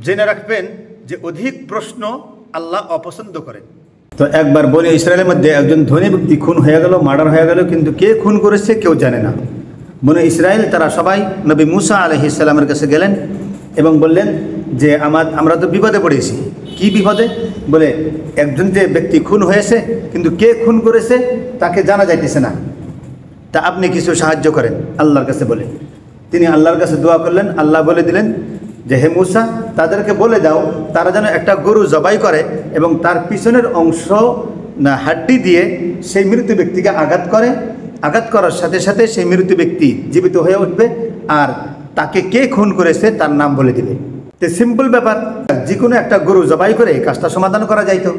জেনে রাখবেন যে অধিক প্রশ্ন আল্লাহ অপছন্দ করেন। তো একবার বনি ইসরায়েলের মধ্যে একজন ধনী ব্যক্তি খুন হয়ে গেল, মার্ডার হয়ে গেল, কিন্তু কে খুন করেছে কেউ জানে না। বনি ইসরায়েল তারা সবাই নবী মুসা আলাইহিস সালামের কাছে গেলেন এবং বললেন যে আমরা তো বিপদে পড়েছি। কি বিপদে? বলে একজন যে ব্যক্তি খুন হয়েছে কিন্তু কে খুন করেছে তাকে জানা যাইতেছে না, তা আপনি কিছু সাহায্য করেন আল্লাহর কাছে বলে। তিনি আল্লাহর কাছে দোয়া করলেন। আল্লাহ বলে দিলেন যে হে মুসা, তাদেরকে বলে দাও তারা যেন একটা গরু জবাই করে এবং তার পিছনের অংশ হাড্ডি দিয়ে সেই মৃত ব্যক্তিকে আঘাত করে। আঘাত করার সাথে সাথে সেই মৃত ব্যক্তি জীবিত হয়ে উঠবে আর তাকে কে খুন করেছে তার নাম বলে দিবে। তো সিম্পল ব্যাপার, যে কোনো একটা গরু জবাই করে কাজটা সমাধান করা যাইতো।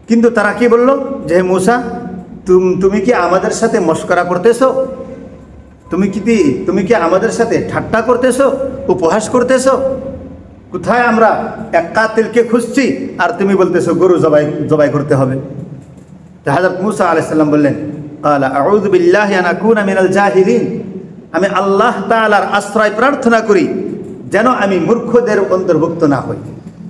কিন্তু তারা কি বলল যে হে মুসা, তুমি কি আমাদের সাথে মশকরা করতেছো? তুমি কি আমাদের সাথে ঠাট্টা করতেছো, উপহাস করতেছো? কোথায় আমরা এক কাতিলকে খুঁজছি আর তুমি বলতেছো গরু জবাই করতে হবে। তো হযরত মুসা আলাইহিস সালাম বললেন, ক্বালা আউযু বিল্লাহি আন আকুনা মিনাল জাহিলিন, আমি আল্লাহ তাআলার আশ্রয় প্রার্থনা করি যেন আমি মূর্খদের অন্তর্ভুক্ত না হই।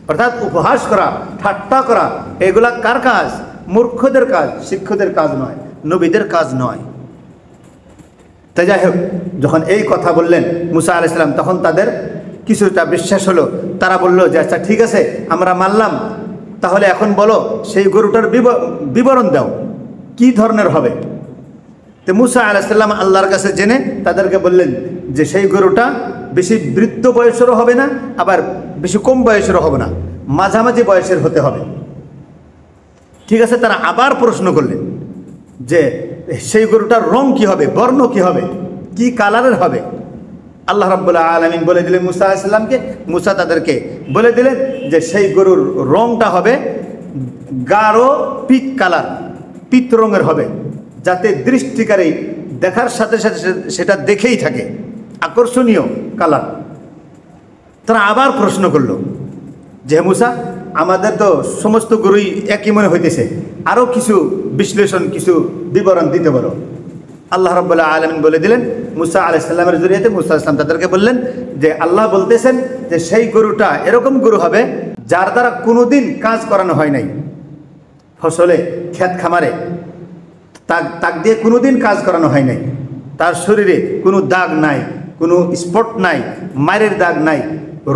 অর্থাৎ উপহাস করা, ঠাট্টা করা এগুলা কার কাজ? মূর্খদের কাজ, শিক্ষকদের কাজ নয়, নবীদের কাজ নয়। তাই যাই হোক, যখন এই কথা বললেন মুসা আলাইহিস সালাম তখন তাদের কিছুটা বিশ্বাস হলো। তারা বলল যে আচ্ছা ঠিক আছে, আমরা মানলাম, তাহলে এখন বলো সেই গরুটার বিবরণ দাও, কি ধরনের হবে। তো মুসা আলাইহিস সালাম আল্লাহর কাছে জেনে তাদেরকে বললেন যে সেই গরুটা বেশি বৃদ্ধ বয়সেরও হবে না, আবার বেশি কম বয়সেরও হবে না, মাঝামাঝি বয়সের হতে হবে। ঠিক আছে, তারা আবার প্রশ্ন করলেন যে সেই গরুটার রং কি হবে, বর্ণ কি হবে, কি কালারের হবে। আল্লাহ রাব্বুল আলামিন বলে দিলেন মুসা আলাইহিস সালামকে, মুসা তাদেরকে বলে দিলেন যে সেই গরুর রংটা হবে গাঢ় পিট কালার, পিত রঙের হবে, যাতে দৃষ্টিকারী দেখার সাথে সাথে সেটা দেখেই থাকে, আকর্ষণীয় কালার। তারা আবার প্রশ্ন করলো যে মুসা, আমাদের তো সমস্ত গরুই একই মনে হইতেছে, আরও কিছু বিশ্লেষণ, কিছু বিবরণ দিতে পারো। আল্লাহ রাব্বুল আলামিন বলে দিলেন মুসা আলাইহিস সালামের জরিয়াতে, মুসা আলাইহিস সালাম তাদেরকে বললেন যে আল্লাহ বলতেছেন যে সেই গরুটা এরকম গরু হবে যার দ্বারা কোনোদিন কাজ করানো হয় নাই, ফসলে, ক্ষেত খামারে তাক দিয়ে কোনোদিন কাজ করানো হয় নাই, তার শরীরে কোনো দাগ নাই, কোনো স্পট নাই, মায়ের দাগ নাই,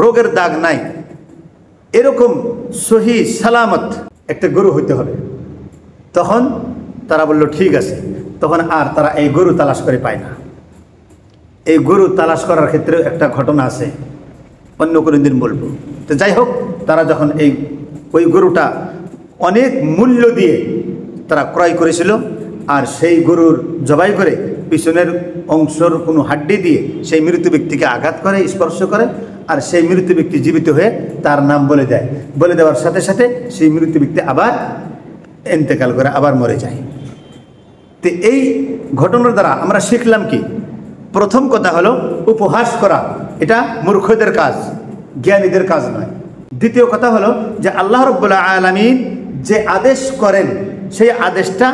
রোগের দাগ নাই, এরকম সহি সালামত একটা গরু হইতে হবে। তখন তারা বলল ঠিক আছে। তখন আর তারা এই গরু তালাশ করে পায় না। এই গরু তালাশ করার ক্ষেত্রে একটা ঘটনা আছে, অন্য কোনো দিন বলবো। তো যাই হোক, তারা যখন ওই গরুটা অনেক মূল্য দিয়ে তারা ক্রয় করেছিল, আর সেই গরুর জবাই করে পিছনের অংশের কোনো হাড্ডি দিয়ে সেই মৃত ব্যক্তিকে আঘাত করে, স্পর্শ করে, আর সেই মৃত ব্যক্তি জীবিত হয়ে তার নাম বলে দেয়। বলে দেওয়ার সাথে সাথে সেই মৃত ব্যক্তি আবার ইন্তেকাল করে, আবার মরে যায়। তো এই ঘটনার দ্বারা আমরা শিখলাম কি? প্রথম কথা হলো উপহাস করা এটা মূর্খদের কাজ, জ্ঞানীদের কাজ নয়। দ্বিতীয় কথা হলো যে আল্লাহ রাব্বুল আলামিন যে আদেশ করেন সেই আদেশটা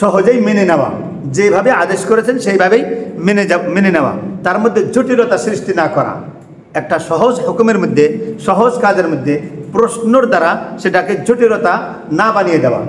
সহজেই মেনে নেওয়া, যেভাবে আদেশ করেছেন সেইভাবেই মেনে নেওয়া, তার মধ্যে জটিলতা সৃষ্টি না করা। একটা সহজ হুকুমের মধ্যে, সহজ কাজের মধ্যে প্রশ্নর দ্বারা সেটাকে জটিলতা না বানিয়ে দেওয়া।